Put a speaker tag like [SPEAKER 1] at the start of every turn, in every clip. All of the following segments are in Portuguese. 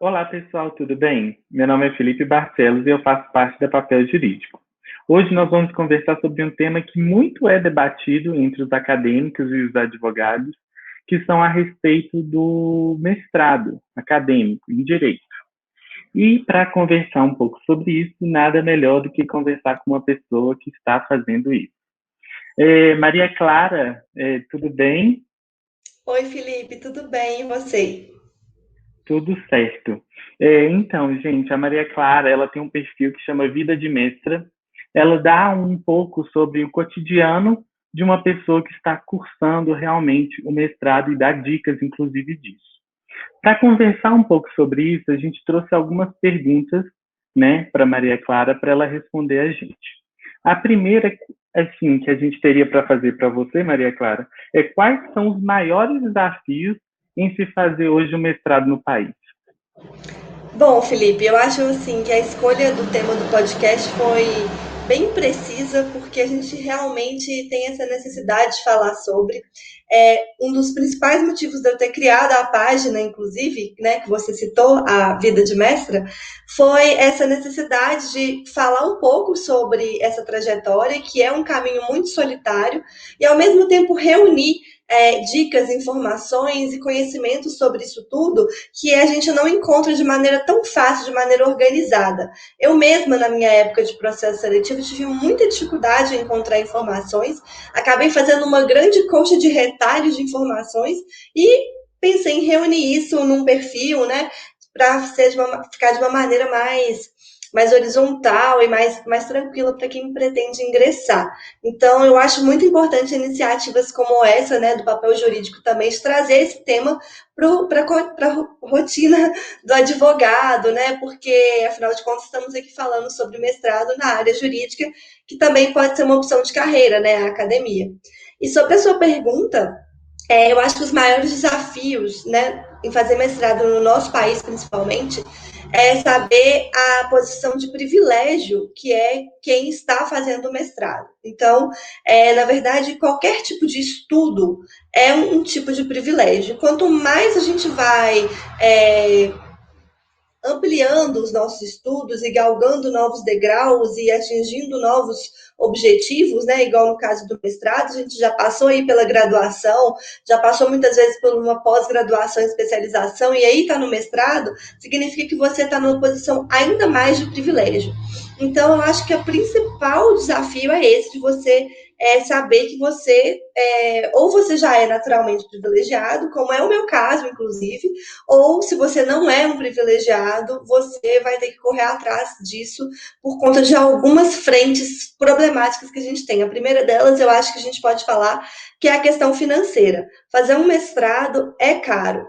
[SPEAKER 1] Olá, pessoal, tudo bem? Meu nome é Felipe Barcelos e eu faço parte da Papel Jurídico. Hoje nós vamos conversar sobre um tema que muito é debatido entre os acadêmicos e os advogados, que são a respeito do mestrado acadêmico em Direito. E para conversar um pouco sobre isso, nada melhor do que conversar com uma pessoa que está fazendo isso. Maria Clara, tudo bem?
[SPEAKER 2] Oi, Felipe, tudo bem? E você?
[SPEAKER 1] Tudo certo. Então, gente, a Maria Clara, ela tem um perfil que chama Vida de Mestra. Ela dá um pouco sobre o cotidiano de uma pessoa que está cursando realmente o mestrado e dá dicas, inclusive, disso. Para conversar um pouco sobre isso, a gente trouxe algumas perguntas, né, para Maria Clara, para ela responder a gente. A primeira, assim, que a gente teria para fazer para você, Maria Clara, é quais são os maiores desafios em se fazer hoje um mestrado no país?
[SPEAKER 2] Bom, Felipe, eu acho assim que a escolha do tema do podcast foi bem precisa, porque a gente realmente tem essa necessidade de falar sobre. Um dos principais motivos de eu ter criado a página, inclusive, né, que você citou, a Vida de Mestra, foi essa necessidade de falar um pouco sobre essa trajetória, que é um caminho muito solitário, e ao mesmo tempo reunir dicas, informações e conhecimentos sobre isso tudo que a gente não encontra de maneira tão fácil, de maneira organizada. Eu mesma, na minha época de processo seletivo, tive muita dificuldade em encontrar informações, acabei fazendo uma grande coxa de retalhos de informações e pensei em reunir isso num perfil, né, para ficar de uma maneira mais horizontal e mais tranquila para quem pretende ingressar. Então, eu acho muito importante iniciativas como essa, né, do papel jurídico também, de trazer esse tema para a rotina do advogado, né? Porque, afinal de contas, estamos aqui falando sobre mestrado na área jurídica, que também pode ser uma opção de carreira, né? A academia. E sobre a sua pergunta, eu acho que os maiores desafios, né, em fazer mestrado no nosso país, principalmente, é saber a posição de privilégio que é quem está fazendo o mestrado. Então, na verdade, qualquer tipo de estudo é um tipo de privilégio. Quanto mais a gente vai ampliando os nossos estudos e galgando novos degraus e atingindo novos objetivos, né? Igual no caso do mestrado, a gente já passou aí pela graduação, já passou muitas vezes por uma pós-graduação, especialização, e aí está no mestrado, significa que você está numa posição ainda mais de privilégio. Então, eu acho que o principal desafio é esse, de você saber que você, ou você já é naturalmente privilegiado, como é o meu caso, inclusive, ou se você não é um privilegiado, você vai ter que correr atrás disso por conta de algumas frentes problemáticas que a gente tem. A primeira delas, eu acho que a gente pode falar que é a questão financeira. Fazer um mestrado é caro.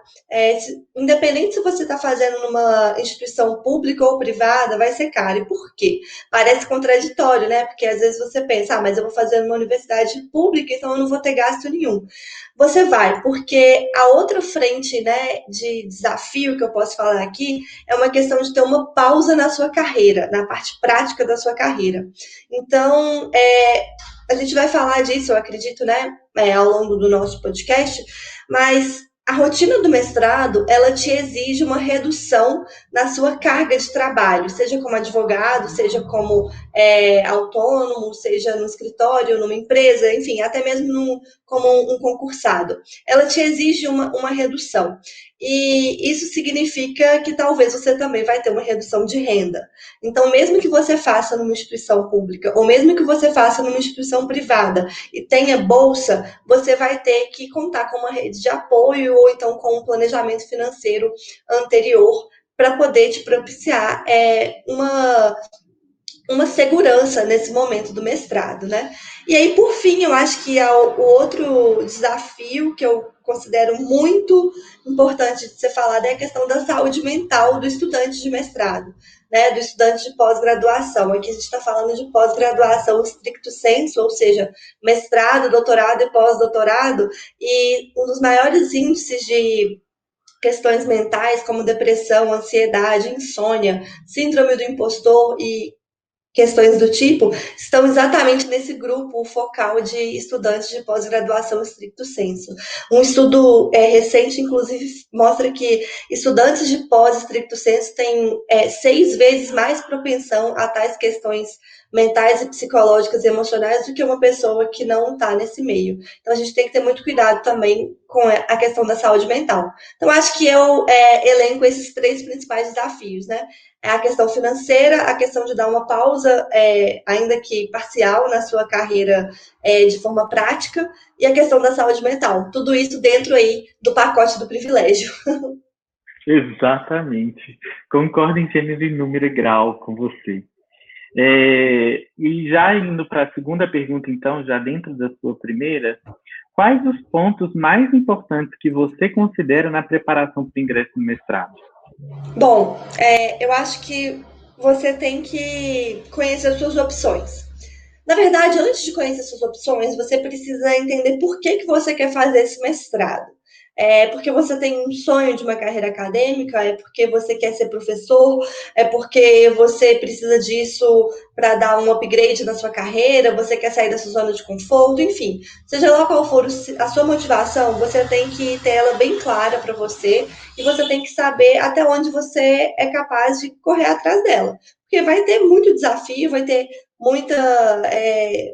[SPEAKER 2] Independente se você está fazendo numa instituição pública ou privada, vai ser caro. E por quê? Parece contraditório, né? Porque às vezes você pensa, mas eu vou fazer numa universidade pública, então eu não vou ter gasto nenhum. Você vai, porque a outra frente, né, de desafio que eu posso falar aqui é uma questão de ter uma pausa na sua carreira, na parte prática da sua carreira. Então, a gente vai falar disso, eu acredito, né, ao longo do nosso podcast, mas a rotina do mestrado, ela te exige uma redução na sua carga de trabalho, seja como advogado, seja como autônomo, seja no escritório, numa empresa, enfim, até mesmo como um concursado. Ela te exige uma redução. E isso significa que talvez você também vai ter uma redução de renda. Então, mesmo que você faça numa instituição pública, ou mesmo que você faça numa instituição privada e tenha bolsa, você vai ter que contar com uma rede de apoio ou então com um planejamento financeiro anterior para poder te propiciar uma segurança nesse momento do mestrado, né? E aí, por fim, eu acho que o outro desafio que eu considero muito importante de ser falado é a questão da saúde mental do estudante de mestrado, né? Do estudante de pós-graduação. Aqui a gente está falando de pós-graduação stricto sensu, ou seja, mestrado, doutorado e pós-doutorado, e um dos maiores índices de questões mentais como depressão, ansiedade, insônia, síndrome do impostor e questões do tipo, estão exatamente nesse grupo focal de estudantes de pós-graduação stricto sensu. Um estudo recente, inclusive, mostra que estudantes de pós stricto sensu têm 6 vezes mais propensão a tais questões mentais e psicológicas e emocionais do que uma pessoa que não está nesse meio. Então, a gente tem que ter muito cuidado também com a questão da saúde mental. Então, acho que eu elenco esses 3 principais desafios, né? É a questão financeira, a questão de dar uma pausa, ainda que parcial, na sua carreira de forma prática, e a questão da saúde mental. Tudo isso dentro aí do pacote do privilégio.
[SPEAKER 1] Exatamente. Concordo em gênero e número e grau com você. E já indo para a segunda pergunta, então, já dentro da sua primeira, quais os pontos mais importantes que você considera na preparação para o ingresso no mestrado?
[SPEAKER 2] Bom, eu acho que você tem que conhecer as suas opções. Na verdade, antes de conhecer suas opções, você precisa entender por que, que você quer fazer esse mestrado. É porque você tem um sonho de uma carreira acadêmica? É porque você quer ser professor? É porque você precisa disso para dar um upgrade na sua carreira? Você quer sair da sua zona de conforto? Enfim, seja lá qual for a sua motivação, você tem que ter ela bem clara para você e você tem que saber até onde você é capaz de correr atrás dela. Porque vai ter muito desafio, vai ter muita.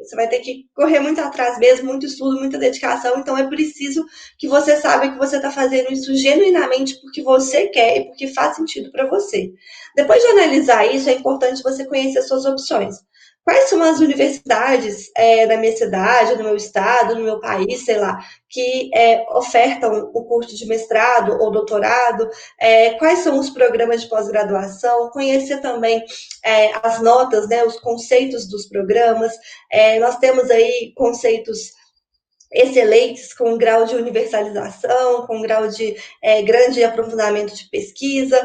[SPEAKER 2] Você vai ter que correr muito atrás mesmo, muito estudo, muita dedicação. Então é preciso que você saiba que você está fazendo isso genuinamente porque você quer e porque faz sentido para você. Depois de analisar isso, é importante você conhecer as suas opções. Quais são as universidades da minha cidade, no meu estado, no meu país, sei lá, que ofertam o curso de mestrado ou doutorado? Quais são os programas de pós-graduação? Conhecer também as notas, né, os conceitos dos programas. Nós temos aí conceitos excelentes, com grau de universalização, com grau de grande aprofundamento de pesquisa,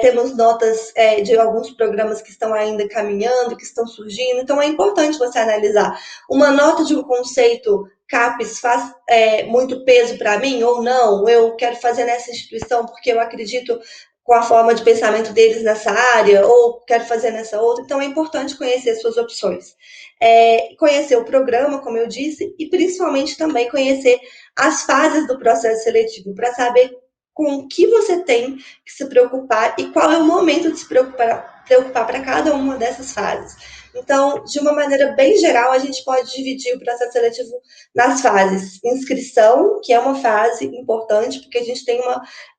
[SPEAKER 2] temos notas de alguns programas que estão ainda caminhando, que estão surgindo, então é importante você analisar. Uma nota de um conceito CAPES faz muito peso para mim ou não? Eu quero fazer nessa instituição porque eu acredito com a forma de pensamento deles nessa área, ou quero fazer nessa outra, então é importante conhecer suas opções. Conhecer o programa, como eu disse, e principalmente também conhecer as fases do processo seletivo, para saber com o que você tem que se preocupar e qual é o momento de se preocupar para cada uma dessas fases. Então, de uma maneira bem geral, a gente pode dividir o processo seletivo nas fases. Inscrição, que é uma fase importante, porque a gente tem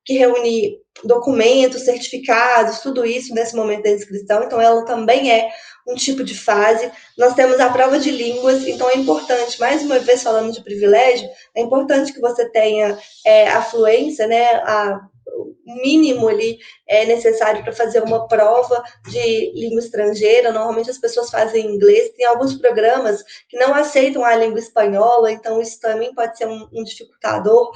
[SPEAKER 2] que reunir documentos, certificados, tudo isso nesse momento da inscrição, então ela também é um tipo de fase. Nós temos a prova de línguas, então é importante, mais uma vez falando de privilégio, é importante que você tenha a fluência, né, o mínimo ali necessário para fazer uma prova de língua estrangeira. Normalmente as pessoas fazem em inglês, tem alguns programas que não aceitam a língua espanhola, então isso também pode ser um dificultador.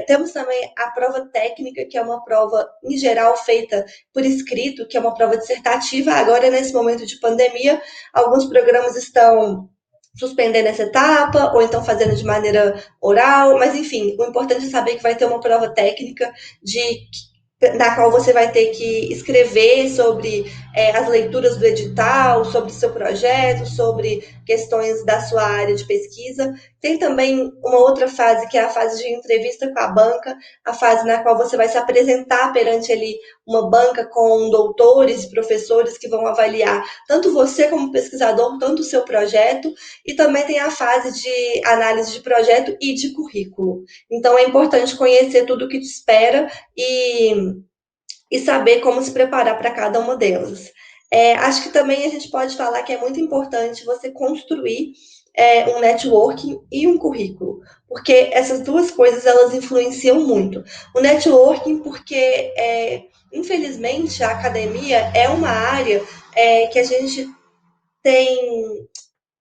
[SPEAKER 2] Temos também a prova técnica, que é uma prova, em geral, feita por escrito, que é uma prova dissertativa. Agora, nesse momento de pandemia, alguns programas estão suspendendo essa etapa, ou então fazendo de maneira oral, mas enfim, o importante é saber que vai ter uma prova técnica na qual você vai ter que escrever sobre as leituras do edital, sobre seu projeto, sobre questões da sua área de pesquisa. Tem também uma outra fase, que é a fase de entrevista com a banca, a fase na qual você vai se apresentar perante ali uma banca com doutores e professores que vão avaliar tanto você como pesquisador, tanto o seu projeto, e também tem a fase de análise de projeto e de currículo. Então é importante conhecer tudo o que te espera e saber como se preparar para cada uma delas. Acho que também a gente pode falar que é muito importante você construir um networking e um currículo, porque essas duas coisas elas influenciam muito. O networking, porque infelizmente a academia é uma área que a gente tem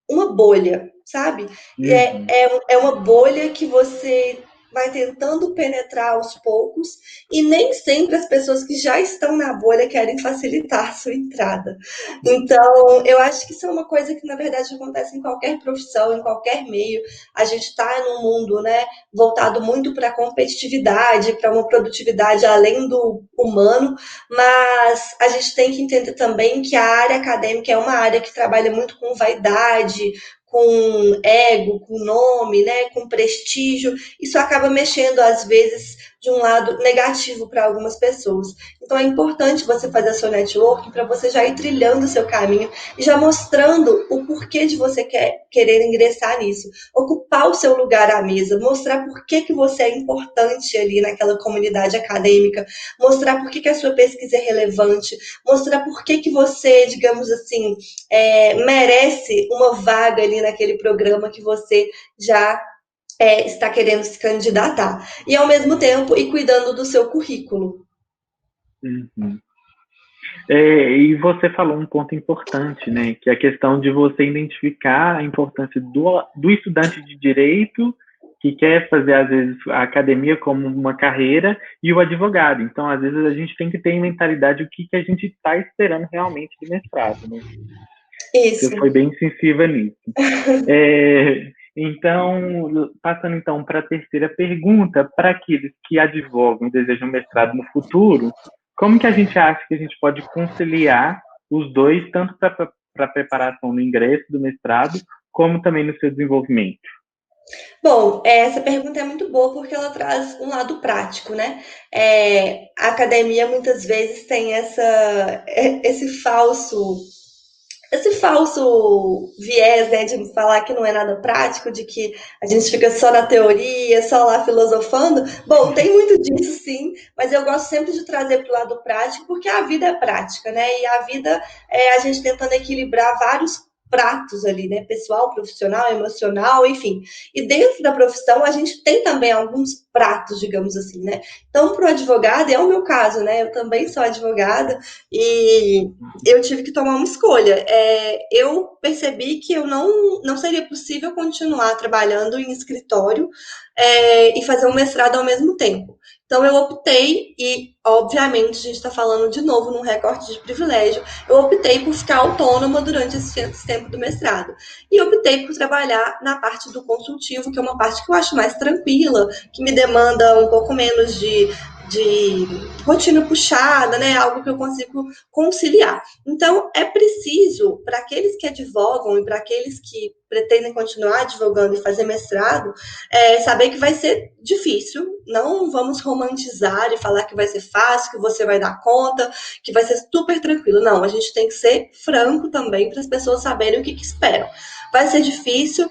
[SPEAKER 2] uma bolha, sabe?
[SPEAKER 1] Uhum.
[SPEAKER 2] É uma bolha que você vai tentando penetrar aos poucos, e nem sempre as pessoas que já estão na bolha querem facilitar a sua entrada. Então, eu acho que isso é uma coisa que, na verdade, acontece em qualquer profissão, em qualquer meio. A gente está num mundo, né, voltado muito para a competitividade, para uma produtividade além do humano, mas a gente tem que entender também que a área acadêmica é uma área que trabalha muito com vaidade, com ego, com nome, né, com prestígio. Isso acaba mexendo, às vezes, de um lado negativo para algumas pessoas. Então, é importante você fazer seu networking para você já ir trilhando o seu caminho e já mostrando o porquê de você querer ingressar nisso. Ocupar o seu lugar à mesa, mostrar por que você é importante ali naquela comunidade acadêmica, mostrar por que a sua pesquisa é relevante, mostrar por que você, digamos assim, merece uma vaga ali naquele programa que você já está querendo se candidatar. E, ao mesmo tempo, ir cuidando do seu currículo.
[SPEAKER 1] Uhum. E você falou um ponto importante, né? Que é a questão de você identificar a importância do estudante de direito que quer fazer, às vezes, a academia como uma carreira e o advogado. Então, às vezes, a gente tem que ter em mentalidade o que a gente está esperando realmente do mestrado, né?
[SPEAKER 2] Isso.
[SPEAKER 1] Você foi bem sensível nisso. Então, passando então para a terceira pergunta, para aqueles que advogam e desejam mestrado no futuro, como que a gente acha que a gente pode conciliar os dois, tanto para a preparação no ingresso do mestrado, como também no seu desenvolvimento?
[SPEAKER 2] Bom, essa pergunta é muito boa porque ela traz um lado prático, né? A academia muitas vezes tem esse falso viés, né, de falar que não é nada prático, de que a gente fica só na teoria, só lá filosofando. Bom, tem muito disso, sim, mas eu gosto sempre de trazer para o lado prático, porque a vida é prática, né? E a vida é a gente tentando equilibrar vários pratos ali, né? Pessoal, profissional, emocional, enfim. E dentro da profissão, a gente tem também alguns pratos, digamos assim, né? Então, para o advogado, é o meu caso, né? Eu também sou advogada e eu tive que tomar uma escolha. Eu percebi que eu não seria possível continuar trabalhando em escritório e fazer um mestrado ao mesmo tempo. Então, eu optei, e obviamente a gente está falando de novo num recorte de privilégio, eu optei por ficar autônoma durante esse tempo do mestrado. E optei por trabalhar na parte do consultivo, que é uma parte que eu acho mais tranquila, que me demanda um pouco menos de rotina puxada, né? Algo que eu consigo conciliar. Então, é preciso, para aqueles que advogam e para aqueles que pretendem continuar advogando e fazer mestrado, saber que vai ser difícil. Não vamos romantizar e falar que vai ser fácil, que você vai dar conta, que vai ser super tranquilo. Não, a gente tem que ser franco também para as pessoas saberem o que esperam. Vai ser difícil,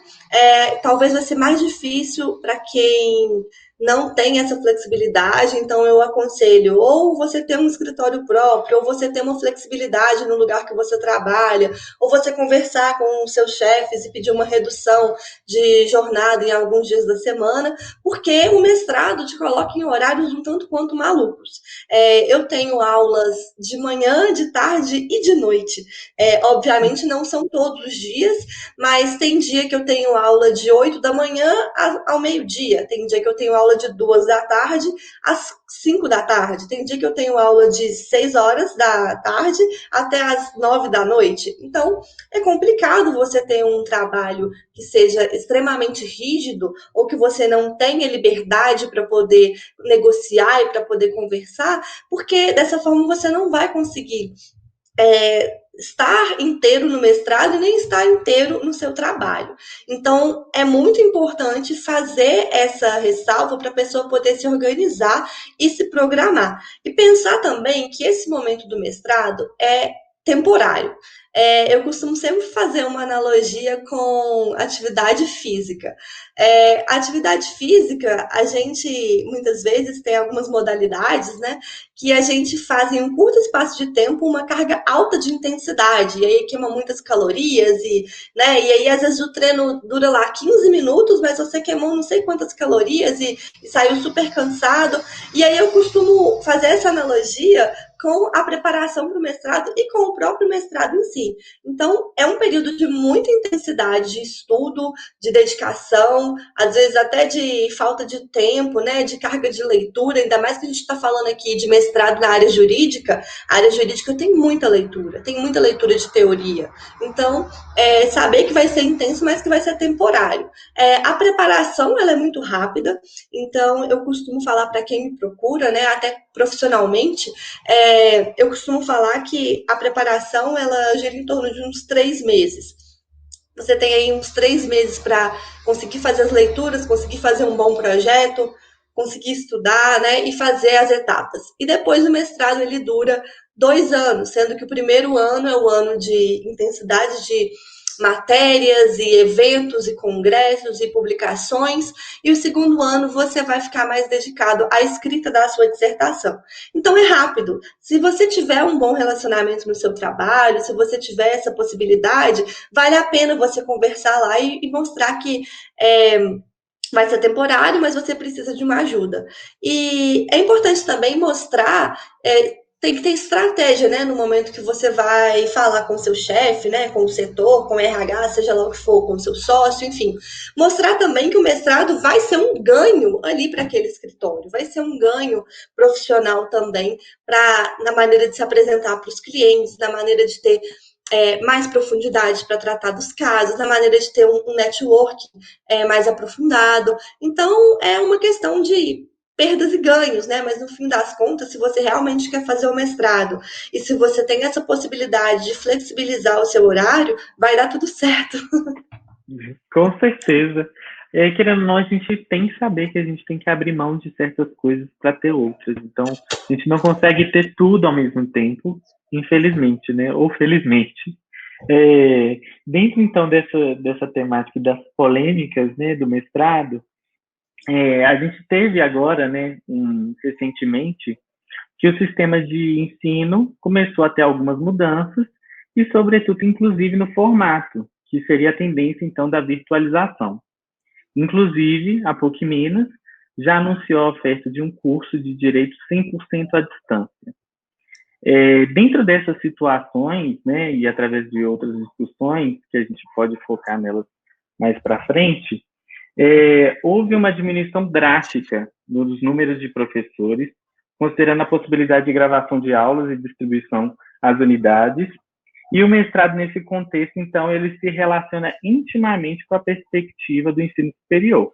[SPEAKER 2] talvez vai ser mais difícil para quem não tem essa flexibilidade, então eu aconselho ou você ter um escritório próprio, ou você ter uma flexibilidade no lugar que você trabalha, ou você conversar com os seus chefes e pedir uma redução de jornada em alguns dias da semana, porque o mestrado te coloca em horários um tanto quanto malucos. Eu tenho aulas de manhã, de tarde e de noite. Obviamente não são todos os dias, mas tem dia que eu tenho aula de 8 da manhã ao meio-dia, tem dia que eu tenho aula de 2 da tarde às 5 da tarde, tem dia que eu tenho aula de 6 horas da tarde até às 9 da noite. Então, é complicado você ter um trabalho que seja extremamente rígido ou que você não tenha liberdade para poder negociar e para poder conversar, porque dessa forma você não vai conseguir estar inteiro no mestrado e nem estar inteiro no seu trabalho. Então, é muito importante fazer essa ressalva para a pessoa poder se organizar e se programar. E pensar também que esse momento do mestrado é temporário. Eu costumo sempre fazer uma analogia com atividade física. Atividade física, a gente muitas vezes tem algumas modalidades, né, que a gente faz em um curto espaço de tempo uma carga alta de intensidade, e aí queima muitas calorias, né, e aí às vezes o treino dura lá 15 minutos, mas você queimou não sei quantas calorias e saiu super cansado. E aí eu costumo fazer essa analogia com a preparação para o mestrado e com o próprio mestrado em si. Então, é um período de muita intensidade de estudo, de dedicação, às vezes até de falta de tempo, né, de carga de leitura, ainda mais que a gente está falando aqui de mestrado na área jurídica. A área jurídica tem muita leitura de teoria. Então, saber que vai ser intenso, mas que vai ser temporário. A preparação, ela é muito rápida, então eu costumo falar para quem me procura, né, até profissionalmente, eu costumo falar que a preparação, ela gira em torno de uns 3 meses. Você tem aí uns 3 meses para conseguir fazer as leituras, conseguir fazer um bom projeto, conseguir estudar, né, e fazer as etapas. E depois o mestrado, ele dura 2 anos, sendo que o primeiro ano é o ano de intensidade de matérias e eventos e congressos e publicações, e o segundo ano você vai ficar mais dedicado à escrita da sua dissertação. Então é rápido. Se você tiver um bom relacionamento no seu trabalho, se você tiver essa possibilidade, vale a pena você conversar lá e mostrar que vai ser temporário, mas você precisa de uma ajuda. E é importante também mostrar, tem que ter estratégia, né, no momento que você vai falar com o seu chefe, né, com o setor, com o RH, seja lá o que for, com o seu sócio, enfim. Mostrar também que o mestrado vai ser um ganho ali para aquele escritório, vai ser um ganho profissional também, na maneira de se apresentar para os clientes, na maneira de ter mais profundidade para tratar dos casos, na maneira de ter um network mais aprofundado. Então, é uma questão de perdas e ganhos, né? Mas no fim das contas, se você realmente quer fazer o mestrado e se você tem essa possibilidade de flexibilizar o seu horário, vai dar tudo certo.
[SPEAKER 1] Com certeza. Querendo ou não, a gente tem que saber que a gente tem que abrir mão de certas coisas para ter outras. Então, a gente não consegue ter tudo ao mesmo tempo, infelizmente, né? Ou felizmente. Dentro, então, dessa temática das polêmicas, né, do mestrado, a gente teve agora, né, recentemente, que o sistema de ensino começou a ter algumas mudanças e, sobretudo, inclusive no formato, que seria a tendência, então, da virtualização. Inclusive, a PUC Minas já anunciou a oferta de um curso de Direito 100% à distância. Dentro dessas situações, né, e através de outras discussões, que a gente pode focar nelas mais para frente, houve uma diminuição drástica nos números de professores, considerando a possibilidade de gravação de aulas e distribuição às unidades. E o mestrado, nesse contexto, então, ele se relaciona intimamente com a perspectiva do ensino superior.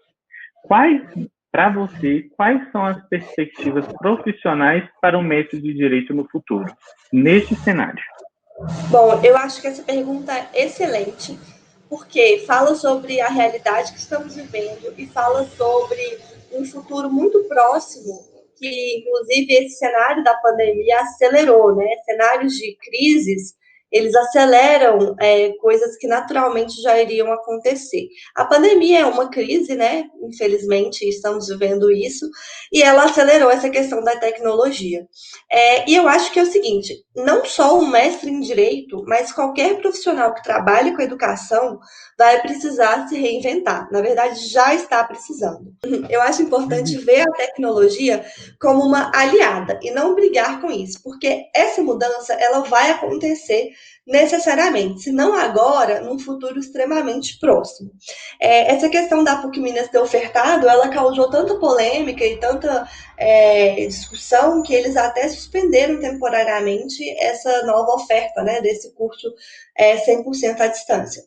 [SPEAKER 1] Para você, quais são as perspectivas profissionais para um mestre de Direito no futuro, neste cenário?
[SPEAKER 2] Bom, eu acho que essa pergunta é excelente, porque fala sobre a realidade que estamos vivendo e fala sobre um futuro muito próximo, que, inclusive, esse cenário da pandemia acelerou, né? Cenários de crises, eles aceleram coisas que naturalmente já iriam acontecer. A pandemia é uma crise, né? Infelizmente, estamos vivendo isso, e ela acelerou essa questão da tecnologia. E eu acho que é o seguinte, não só o mestre em direito, mas qualquer profissional que trabalhe com educação vai precisar se reinventar. Na verdade, já está precisando. Eu acho importante ver a tecnologia como uma aliada e não brigar com isso, porque essa mudança ela vai acontecer necessariamente, se não agora, num futuro extremamente próximo. Essa questão da PUC Minas ter ofertado, ela causou tanta polêmica e tanta discussão que eles até suspenderam temporariamente essa nova oferta, né, desse curso 100% à distância.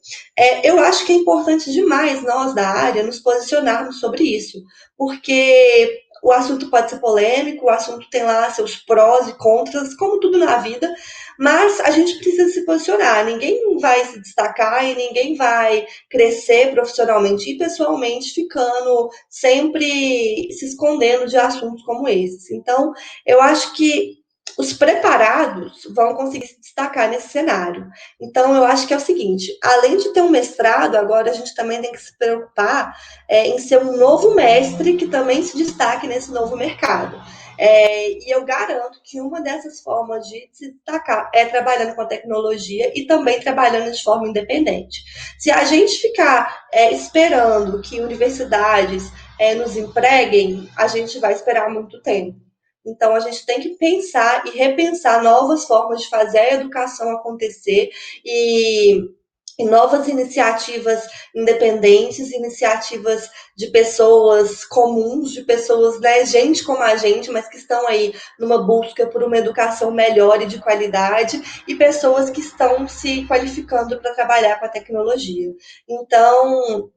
[SPEAKER 2] Eu acho que é importante demais nós da área nos posicionarmos sobre isso, porque o assunto pode ser polêmico, o assunto tem lá seus prós e contras, como tudo na vida, mas a gente precisa se posicionar. Ninguém vai se destacar e ninguém vai crescer profissionalmente e pessoalmente ficando sempre se escondendo de assuntos como esses. Então, eu acho que os preparados vão conseguir se destacar nesse cenário. Então, eu acho que é o seguinte, além de ter um mestrado, agora a gente também tem que se preocupar em ser um novo mestre que também se destaque nesse novo mercado. E eu garanto que uma dessas formas de se destacar é trabalhando com a tecnologia e também trabalhando de forma independente. Se a gente ficar esperando que universidades nos empreguem, a gente vai esperar muito tempo. Então, a gente tem que pensar e repensar novas formas de fazer a educação acontecer e novas iniciativas independentes, iniciativas de pessoas comuns, de pessoas, né, gente como a gente, mas que estão aí numa busca por uma educação melhor e de qualidade, e pessoas que estão se qualificando para trabalhar com a tecnologia. Então,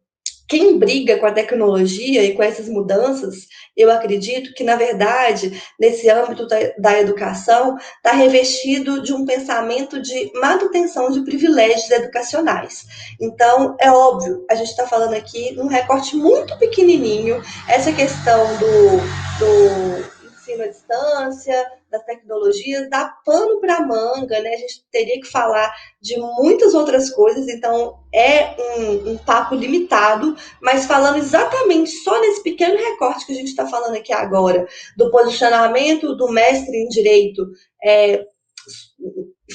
[SPEAKER 2] quem briga com a tecnologia e com essas mudanças, eu acredito que, na verdade, nesse âmbito da educação, está revestido de um pensamento de manutenção de privilégios educacionais. Então, é óbvio, a gente está falando aqui num recorte muito pequenininho, essa questão do ensino à distância, das tecnologias, dá pano para manga, né? A gente teria que falar de muitas outras coisas, então é um papo limitado, mas falando exatamente só nesse pequeno recorte que a gente está falando aqui agora, do posicionamento do mestre em direito é,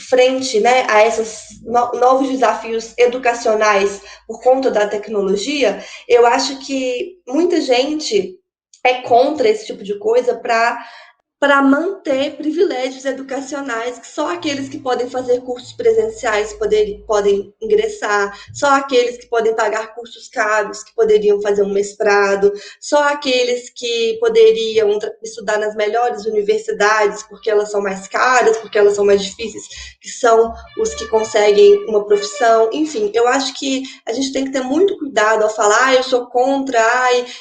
[SPEAKER 2] frente, né, a esses novos desafios educacionais por conta da tecnologia, eu acho que muita gente é contra esse tipo de coisa para manter privilégios educacionais que só aqueles que podem fazer cursos presenciais podem ingressar, só aqueles que podem pagar cursos caros que poderiam fazer um mestrado, só aqueles que poderiam estudar nas melhores universidades porque elas são mais caras, porque elas são mais difíceis, que são os que conseguem uma profissão. Enfim, eu acho que a gente tem que ter muito cuidado ao falar, eu sou contra,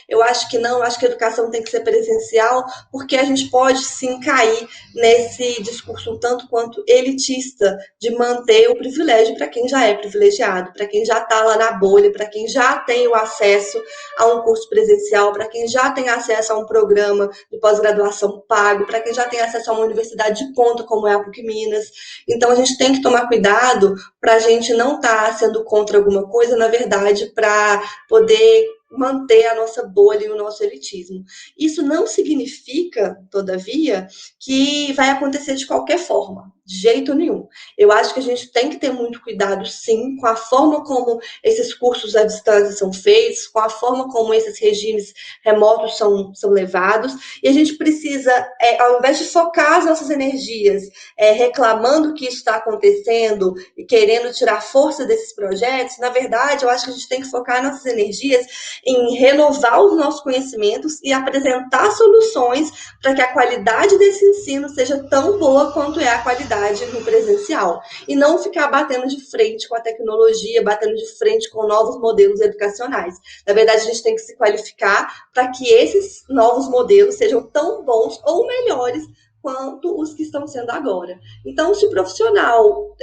[SPEAKER 2] eu acho que não, eu acho que a educação tem que ser presencial, porque a gente pode sim cair nesse discurso um tanto quanto elitista de manter o privilégio para quem já é privilegiado, para quem já está lá na bolha, para quem já tem o acesso a um curso presencial, para quem já tem acesso a um programa de pós-graduação pago, para quem já tem acesso a uma universidade de ponta como é a PUC Minas. Então a gente tem que tomar cuidado para a gente não estar sendo contra alguma coisa, na verdade, para poder manter a nossa bolha e o nosso elitismo. Isso não significa, todavia, que vai acontecer de qualquer forma, de jeito nenhum. Eu acho que a gente tem que ter muito cuidado, sim, com a forma como esses cursos à distância são feitos, com a forma como esses regimes remotos são levados, e a gente precisa, ao invés de focar as nossas energias reclamando que isso está acontecendo e querendo tirar força desses projetos, na verdade, eu acho que a gente tem que focar nossas energias em renovar os nossos conhecimentos e apresentar soluções para que a qualidade desse ensino seja tão boa quanto é a qualidade no presencial. E não ficar batendo de frente com a tecnologia, batendo de frente com novos modelos educacionais. Na verdade, a gente tem que se qualificar para que esses novos modelos sejam tão bons ou melhores quanto os que estão sendo agora. Então, se o profissional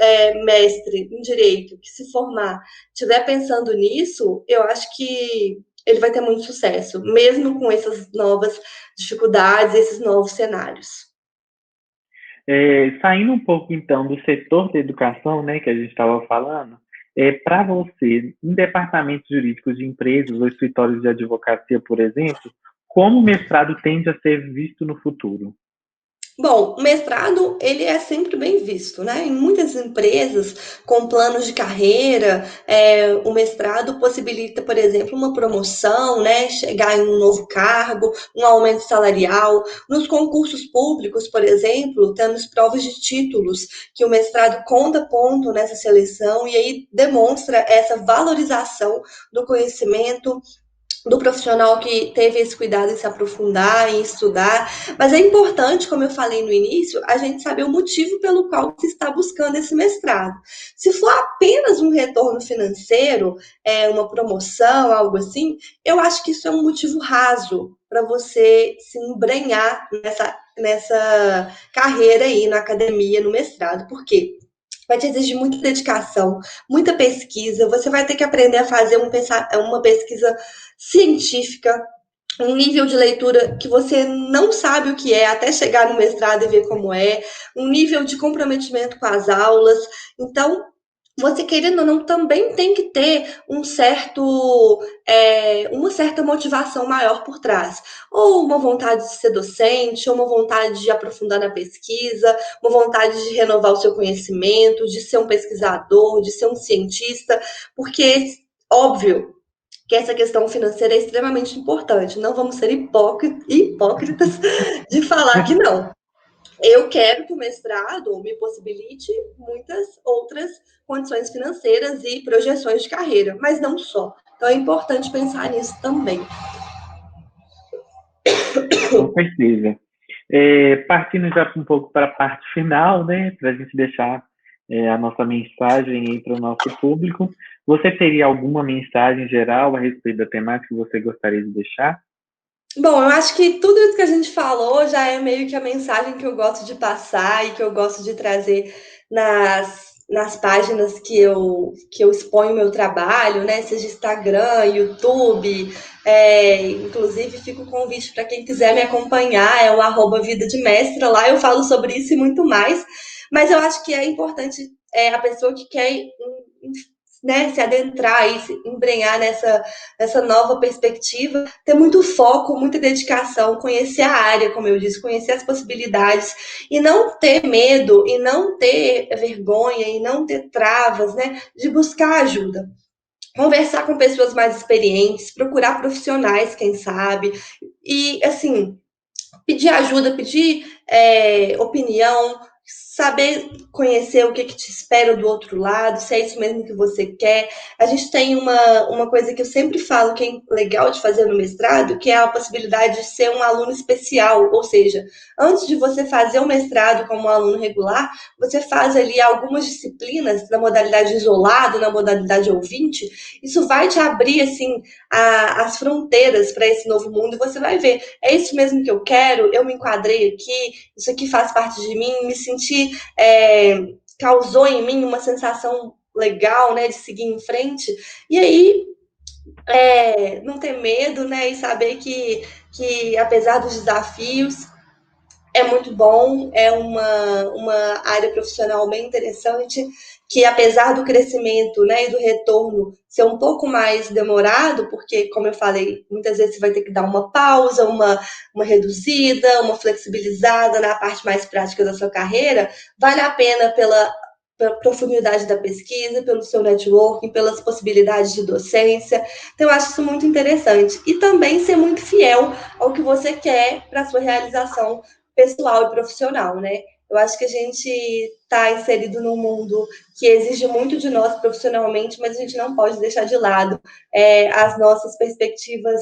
[SPEAKER 2] mestre em direito que se formar estiver pensando nisso, eu acho que ele vai ter muito sucesso, mesmo com essas novas dificuldades, esses novos cenários.
[SPEAKER 1] Saindo um pouco, então, do setor da educação, né, que a gente estava falando, para você, em departamentos jurídicos de empresas ou escritórios de advocacia, por exemplo, como o mestrado tende a ser visto no futuro?
[SPEAKER 2] Bom, o mestrado, ele é sempre bem visto, né? Em muitas empresas com planos de carreira, o mestrado possibilita, por exemplo, uma promoção, né? Chegar em um novo cargo, um aumento salarial. Nos concursos públicos, por exemplo, temos provas de títulos, que o mestrado conta ponto nessa seleção e aí demonstra essa valorização do conhecimento do profissional que teve esse cuidado em se aprofundar, em estudar. Mas é importante, como eu falei no início, a gente saber o motivo pelo qual se está buscando esse mestrado. Se for apenas um retorno financeiro, uma promoção, algo assim, eu acho que isso é um motivo raso para você se embrenhar nessa carreira aí na academia, no mestrado. Por quê? Vai te exigir muita dedicação, muita pesquisa. Você vai ter que aprender a fazer uma pesquisa científica, um nível de leitura que você não sabe o que é, até chegar no mestrado e ver como é, um nível de comprometimento com as aulas. Então, você querendo ou não, também tem que ter uma certa motivação maior por trás. Ou uma vontade de ser docente, ou uma vontade de aprofundar na pesquisa, uma vontade de renovar o seu conhecimento, de ser um pesquisador, de ser um cientista, porque, óbvio, que essa questão financeira é extremamente importante. Não vamos ser hipócritas de falar que não. Eu quero que o mestrado me possibilite muitas outras condições financeiras e projeções de carreira, mas não só. Então é importante pensar nisso também.
[SPEAKER 1] Com certeza. Partindo já um pouco para a parte final, né, para a gente deixar a nossa mensagem aí para o nosso público, você teria alguma mensagem geral a respeito da temática que você gostaria de deixar?
[SPEAKER 2] Bom, eu acho que tudo isso que a gente falou já é meio que a mensagem que eu gosto de passar e que eu gosto de trazer nas páginas que eu exponho meu trabalho, né? Seja Instagram, YouTube, inclusive fica o convite para quem quiser me acompanhar, é o @vida de mestra, lá eu falo sobre isso e muito mais, mas eu acho que é importante a pessoa que quer, né, se adentrar e se embrenhar nessa nova perspectiva, ter muito foco, muita dedicação, conhecer a área, como eu disse, conhecer as possibilidades e não ter medo e não ter vergonha e não ter travas, né, de buscar ajuda. Conversar com pessoas mais experientes, procurar profissionais, quem sabe, e assim, pedir ajuda, pedir opinião, saber conhecer o que te espera do outro lado, se é isso mesmo que você quer. A gente tem uma coisa que eu sempre falo que é legal de fazer no mestrado, que é a possibilidade de ser um aluno especial, ou seja, antes de você fazer o mestrado como um aluno regular, você faz ali algumas disciplinas na modalidade isolado, na modalidade ouvinte. Isso vai te abrir assim as fronteiras para esse novo mundo e você vai ver, é isso mesmo que eu quero, eu me enquadrei aqui, isso aqui faz parte de mim, me senti, causou em mim uma sensação legal, né, de seguir em frente. E aí, não ter medo, né, e saber que apesar dos desafios, é muito bom, é uma área profissional bem interessante, que apesar do crescimento, né, e do retorno ser um pouco mais demorado, porque, como eu falei, muitas vezes você vai ter que dar uma pausa, uma reduzida, uma flexibilizada na parte mais prática da sua carreira, vale a pena pela profundidade da pesquisa, pelo seu networking, pelas possibilidades de docência. Então, eu acho isso muito interessante. E também ser muito fiel ao que você quer para a sua realização pessoal e profissional, né? Eu acho que a gente está inserido num mundo que exige muito de nós profissionalmente, mas a gente não pode deixar de lado as nossas perspectivas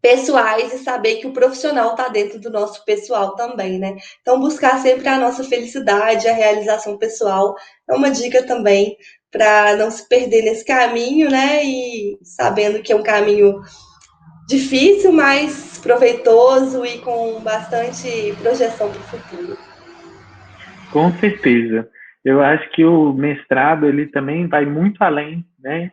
[SPEAKER 2] pessoais e saber que o profissional está dentro do nosso pessoal também, né? Então, buscar sempre a nossa felicidade, a realização pessoal é uma dica também para não se perder nesse caminho, né? E sabendo que é um caminho difícil, mas proveitoso e com bastante projeção para o futuro.
[SPEAKER 1] Com certeza. Eu acho que o mestrado ele também vai muito além, né?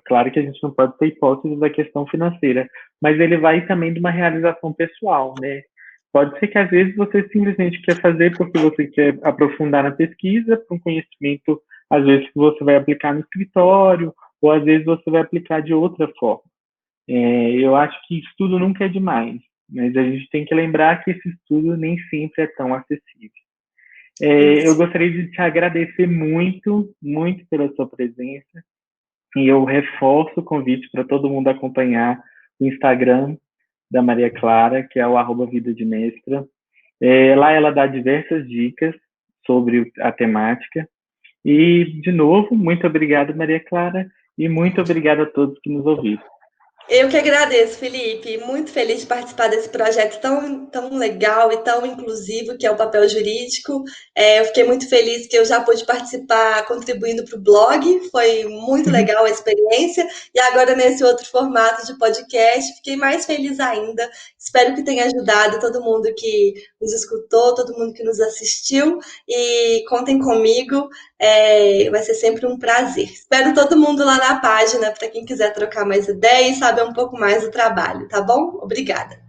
[SPEAKER 1] Claro que a gente não pode ter hipótese da questão financeira, mas ele vai também de uma realização pessoal, né? Pode ser que às vezes você simplesmente quer fazer porque você quer aprofundar na pesquisa, para um conhecimento, às vezes que você vai aplicar no escritório, ou às vezes você vai aplicar de outra forma. Eu acho que estudo nunca é demais, mas a gente tem que lembrar que esse estudo nem sempre é tão acessível. Eu
[SPEAKER 2] Isso.
[SPEAKER 1] gostaria de te agradecer muito, muito pela sua presença. E eu reforço o convite para todo mundo acompanhar o Instagram da Maria Clara, que é o @vida de mestra. Lá ela dá diversas dicas sobre a temática. E, de novo, muito obrigado, Maria Clara, e muito obrigado a todos que nos ouviram.
[SPEAKER 2] Eu que agradeço, Felipe. Muito feliz de participar desse projeto tão legal e tão inclusivo que é o papel jurídico. Eu fiquei muito feliz que eu já pude participar contribuindo para o blog. Foi muito legal a experiência. E agora, nesse outro formato de podcast, fiquei mais feliz ainda. Espero que tenha ajudado todo mundo que nos escutou, todo mundo que nos assistiu. E contem comigo. Vai ser sempre um prazer. Espero todo mundo lá na página para quem quiser trocar mais ideias e saber um pouco mais do trabalho, tá bom? Obrigada.